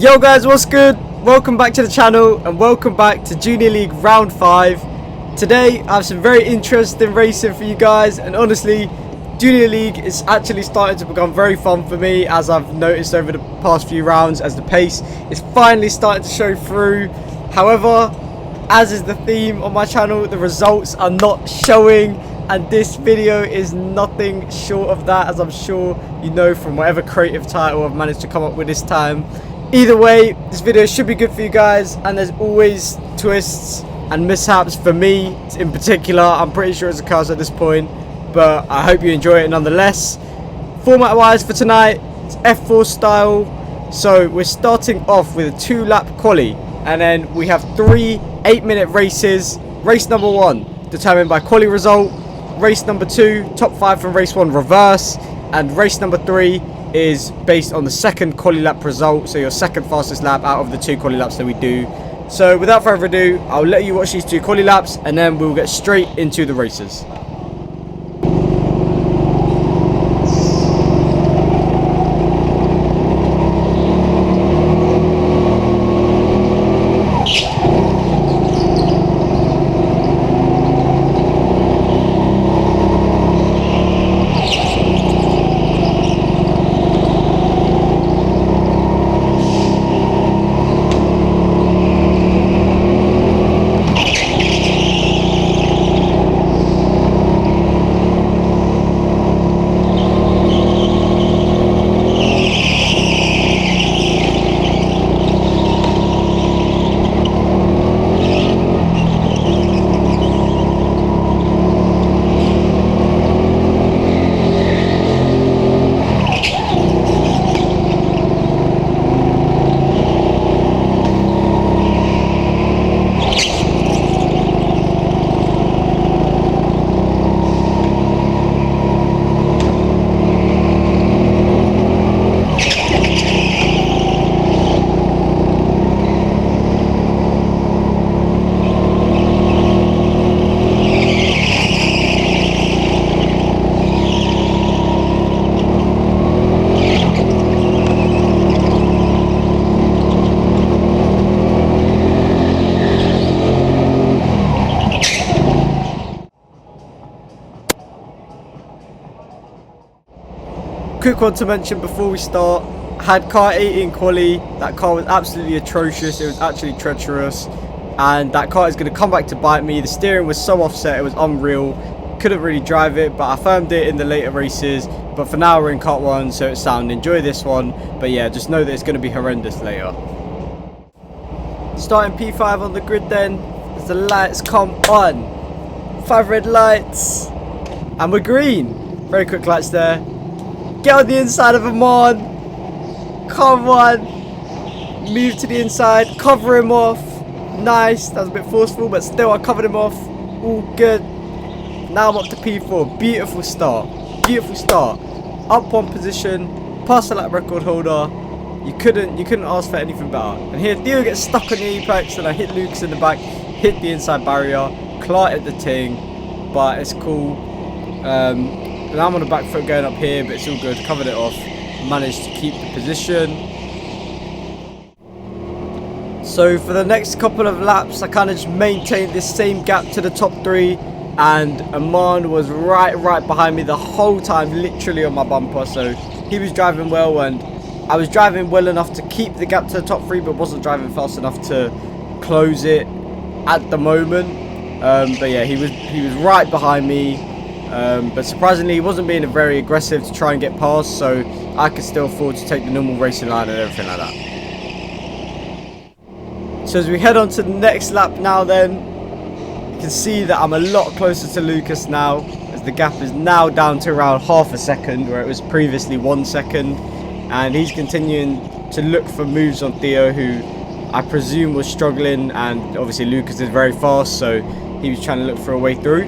Yo guys, what's good? Welcome back to the channel and welcome back to Junior League Round 5. Today I have some very interesting racing for you guys, and honestly Junior League is actually starting to become very fun for me, as I've noticed over the past few rounds, as the pace is finally starting to show through. However, as is the theme on my channel, the results are not showing, and this video is nothing short of that, as I'm sure you know from whatever creative title I've managed to come up with this time. Either way, this video should be good for you guys, and there's always twists and mishaps for me in particular. I'm pretty sure it's a curse at this point, but I hope you enjoy it nonetheless. Format wise for tonight, it's F4 style, so we're starting off with a 2-lap quali, and then we have 3 8-minute races. Race number 1 determined by quali result, race number 2 top 5 from race 1 reverse, and race number 3 is based on the second quali lap result, so your second fastest lap out of the 2 quali laps that we do. So without further ado, I'll let you watch these 2 quali laps and then we'll get straight into the races. Quick one to mention before we start: I had car 80 in quali. That car was absolutely atrocious. It was actually treacherous, and that car is going to come back to bite me. The steering was so offset, it was unreal. Couldn't really drive it, but I firmed it in the later races. But for now we're in cut 1, so it's sound. Enjoy this one, but yeah, just know that it's going to be horrendous later. Starting P5 on the grid then, as the lights come on. 5 red lights, and we're green. Very quick lights there. Get on the inside of him on. Come on. Move to the inside. Cover him off. Nice. That was a bit forceful, but still I covered him off. All good. Now I'm up to P4. Beautiful start. Beautiful start. Up 1 position. Past the lap record holder. You couldn't ask for anything better. And here Theo gets stuck on the apex, and I hit Lucas in the back. Hit the inside barrier. Clattered the ting. But it's cool. And I'm on the back foot going up here, but it's all good. Covered it off. Managed to keep the position. So for the next couple of laps, I kind of just maintained this same gap to the top 3. And Aman was right behind me the whole time, literally on my bumper. So he was driving well, and I was driving well enough to keep the gap to the top 3, but wasn't driving fast enough to close it at the moment. But yeah, he was right behind me. But surprisingly, he wasn't being very aggressive to try and get past, so I could still afford to take the normal racing line and everything like that. So as we head on to the next lap now then, you can see that I'm a lot closer to Lucas now, as the gap is now down to around half a second, where it was previously 1 second. And he's continuing to look for moves on Theo, who I presume was struggling, and obviously Lucas is very fast, so he was trying to look for a way through.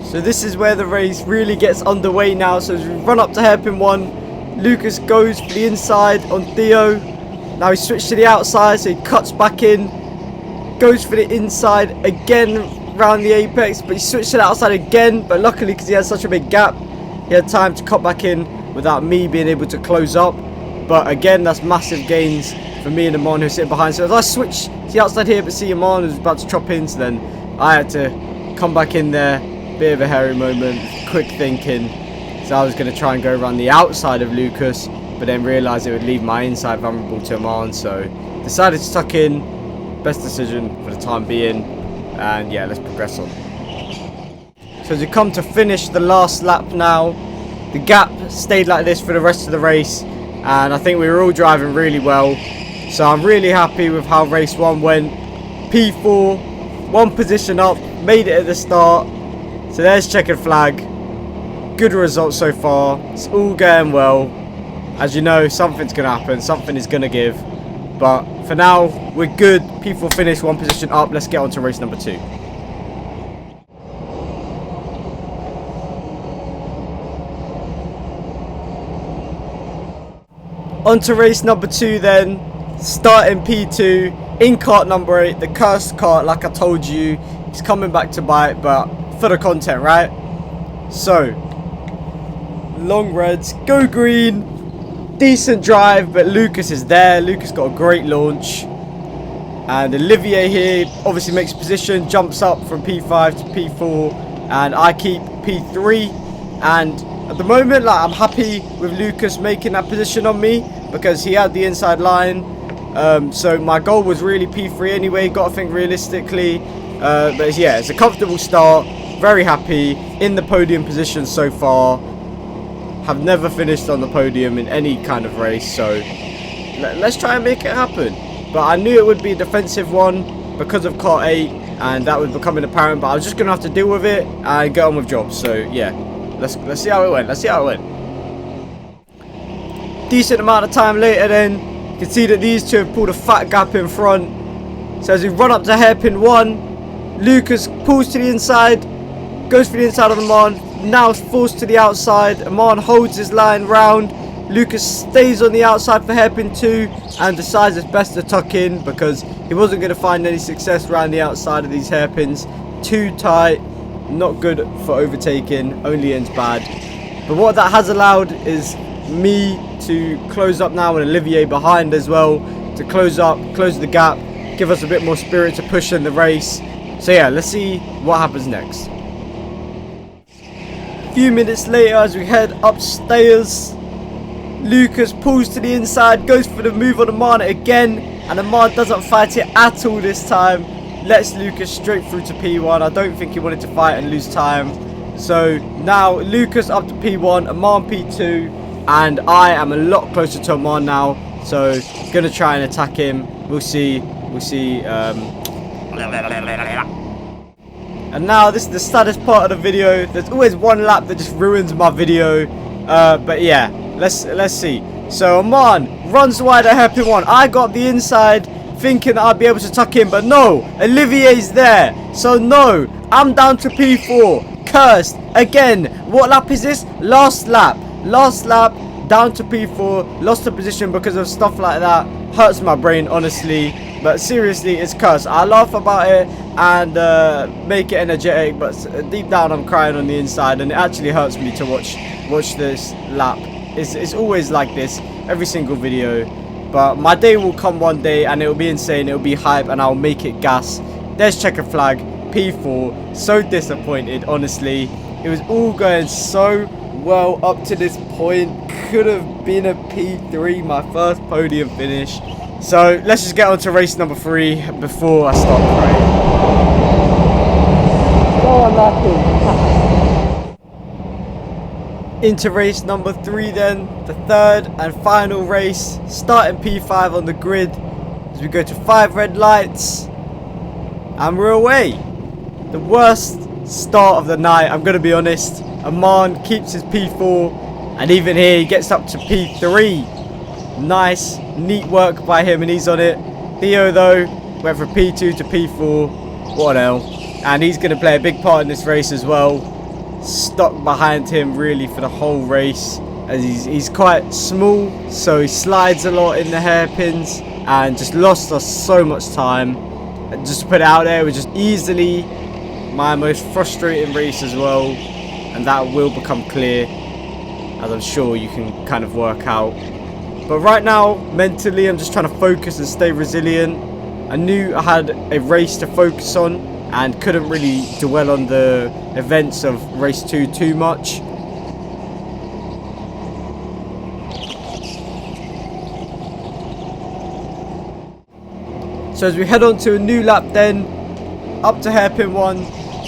So this is where the race really gets underway now. So as we run up to hairpin 1, Lucas goes for the inside on Theo. Now he switched to the outside, so he cuts back in, goes for the inside again round the apex, but he switched to the outside again. But luckily, because he had such a big gap, he had time to cut back in without me being able to close up. But again, that's massive gains for me and Amon who sit behind. So as I switch to the outside here, but see Amon who's about to chop in, so then I had to come back in there. Bit of a hairy moment, quick thinking. So I was going to try and go around the outside of Lucas, but then realised it would leave my inside vulnerable to Amon. So decided to tuck in. Best decision for the time being. And yeah, let's progress on. So as we come to finish the last lap now, the gap stayed like this for the rest of the race. And I think we were all driving really well. So I'm really happy with how race 1 went. P4, 1 position up, made it at the start. So there's checkered flag. Good results so far. It's all going well. As you know, something's going to happen. Something is going to give. But for now, we're good. P4 finish, 1 position up. Let's get on to race number 2. On to race number 2 then. Starting P2 in kart number 8. The cursed kart, like I told you. It's coming back to bite, but for the content, right? So, long reds, go green. Decent drive, but Lucas is there. Lucas got a great launch. And Olivier here obviously makes position, jumps up from P5 to P4. And I keep P3. And at the moment, like, I'm happy with Lucas making that position on me because he had the inside line. So my goal was really P3 anyway. Got to think realistically. But yeah, it's a comfortable start. Very happy in the podium position so far. Have never finished on the podium in any kind of race. So let's try and make it happen. But I knew it would be a defensive one because of kart 8. And that was becoming apparent. But I was just going to have to deal with it and get on with jobs. So yeah. Let's see how it went. Let's see how it went. Decent amount of time later then, you can see that these two have pulled a fat gap in front. So as we run up to hairpin 1, Lucas pulls to the inside, goes for the inside of Amon, now forced to the outside. Amon holds his line round. Lucas stays on the outside for hairpin 2 and decides it's best to tuck in because he wasn't going to find any success around the outside of these hairpins. Too tight. Not good for overtaking, only ends bad. But what that has allowed is me to close up now and Olivier behind as well, to close the gap, give us a bit more spirit to push in the race. So yeah, let's see what happens next. A few minutes later, as we head upstairs, Lucas pulls to the inside, goes for the move on Amon again, and Amon doesn't fight it at all this time. Lets Lucas straight through to P1. I don't think he wanted to fight and lose time. So now Lucas up to P1, Amon P2, and I am a lot closer to Amon now. So gonna try and attack him. We'll see. And now this is the saddest part of the video. There's always one lap that just ruins my video. But yeah, let's see. So Amon runs wide at hairpin 1. I got the inside, thinking that I'd be able to tuck in, but no, Olivier's there. So no, I'm down to P4. Cursed again. What lap is this? Last lap, down to P4. Lost the position because of stuff like that. Hurts my brain, honestly, but seriously, it's cursed. I laugh about it and make it energetic, but deep down I'm crying on the inside, and it actually hurts me to watch this lap. It's always like this every single video. But my day will come one day and it will be insane, it will be hype, and I'll make it gas. There's checker flag, P4. So disappointed, honestly. It was all going so well up to this point. Could have been a P3, my first podium finish. So let's just get on to race number 3 before I start crying. So unlucky. Into race number 3 then, the third and final race, starting P5 on the grid as we go to 5 red lights and we're away. The worst start of the night, I'm going to be honest. Amon keeps his P4 and even here he gets up to P3. Nice, neat work by him and he's on it. Theo though went from P2 to P4, what an L. And he's going to play a big part in this race as well. Stuck behind him really for the whole race as he's quite small, so he slides a lot in the hairpins and just lost us so much time. And just to put it out there, it was just easily my most frustrating race as well, and that will become clear as I'm sure you can kind of work out. But right now, mentally, I'm just trying to focus and stay resilient. I knew I had a race to focus on and couldn't really dwell on the events of race 2 too much. So as we head on to a new lap then, up to hairpin 1,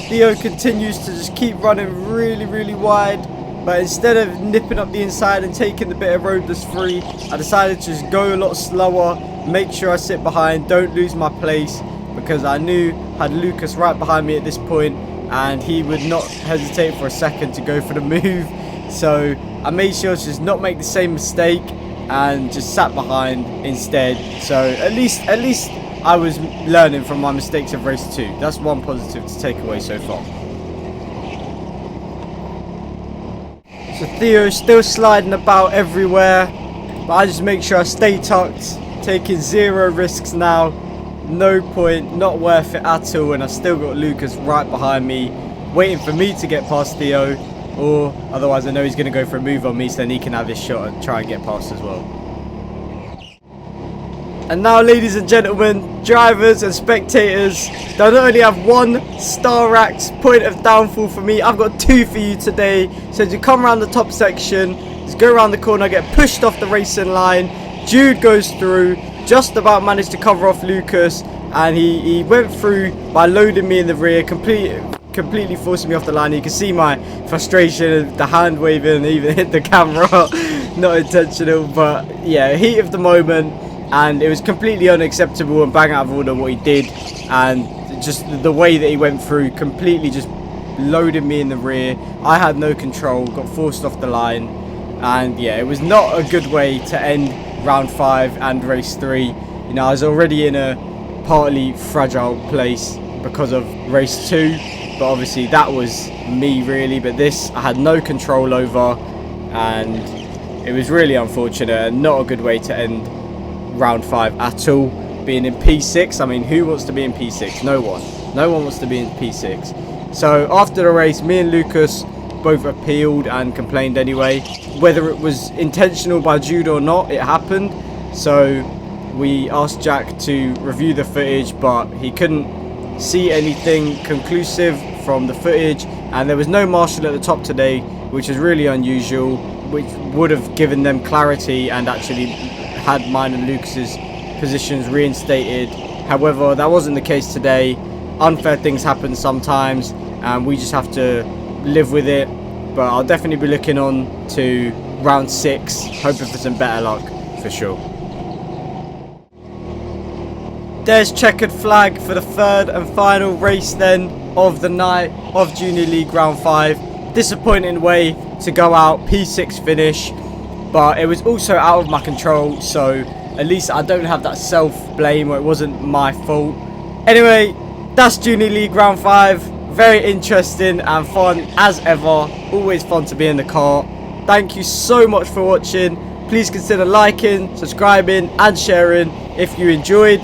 Theo continues to just keep running really wide. But instead of nipping up the inside and taking the bit of road that's free, I decided to just go a lot slower, make sure I sit behind, don't lose my place, because I knew I had Lucas right behind me at this point and he would not hesitate for a second to go for the move. So I made sure to just not make the same mistake and just sat behind instead. So at least I was learning from my mistakes of race 2. That's one positive to take away so far. So Theo's still sliding about everywhere, but I just make sure I stay tucked, taking 0 risks now. No point, not worth it at all, and I've still got Lucas right behind me, waiting for me to get past Theo, or otherwise I know he's going to go for a move on me, so then he can have his shot and try and get past as well. And now, ladies and gentlemen, drivers and spectators, they'll not only have 1 star-racked point of downfall for me, I've got 2 for you today. So as you come around the top section, just go around the corner, get pushed off the racing line. Jude goes through, just about managed to cover off Lucas, and he went through by loading me in the rear, completely forcing me off the line. You can see my frustration, the hand waving, even hit the camera. Not intentional, but yeah, heat of the moment. And it was completely unacceptable and bang out of order what he did, and just the way that he went through, completely just loaded me in the rear. I had no control, got forced off the line, and yeah, it was not a good way to end round 5 and race 3. You know, I was already in a partly fragile place because of race 2, but obviously that was me really, but this I had no control over, and it was really unfortunate and not a good way to end round 5 at all, being in P6. I mean, who wants to be in P6? No one wants to be in P6. So after the race, me and Lucas both appealed and complained anyway. Whether it was intentional by Jude or not, it happened. So we asked Jack to review the footage, but he couldn't see anything conclusive from the footage, and there was no marshal at the top today, which is really unusual, which would have given them clarity and actually had mine and Lucas's positions reinstated. However, that wasn't the case today. Unfair things happen sometimes, and we just have to live with it. But I'll definitely be looking on to round 6, hoping for some better luck for sure. There's checkered flag for the 3rd and final race then of the night of Junior League round 5. Disappointing way to go out, P6 finish. But it was also out of my control, so at least I don't have that self-blame, or it wasn't my fault. Anyway, that's Junior League round 5. Very interesting and fun as ever. Always fun to be in the car. Thank you so much for watching. Please consider liking, subscribing and sharing if you enjoyed.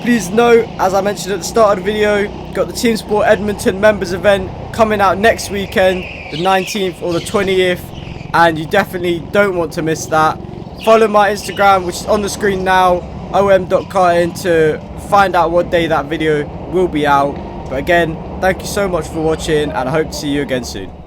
Please note, as I mentioned at the start of the video, got the Team Sport Edmonton members event coming out next weekend, the 19th or the 20th. And you definitely don't want to miss that. Follow my Instagram, which is on the screen now, om.karting, to find out what day that video will be out. But again, thank you so much for watching, and I hope to see you again soon.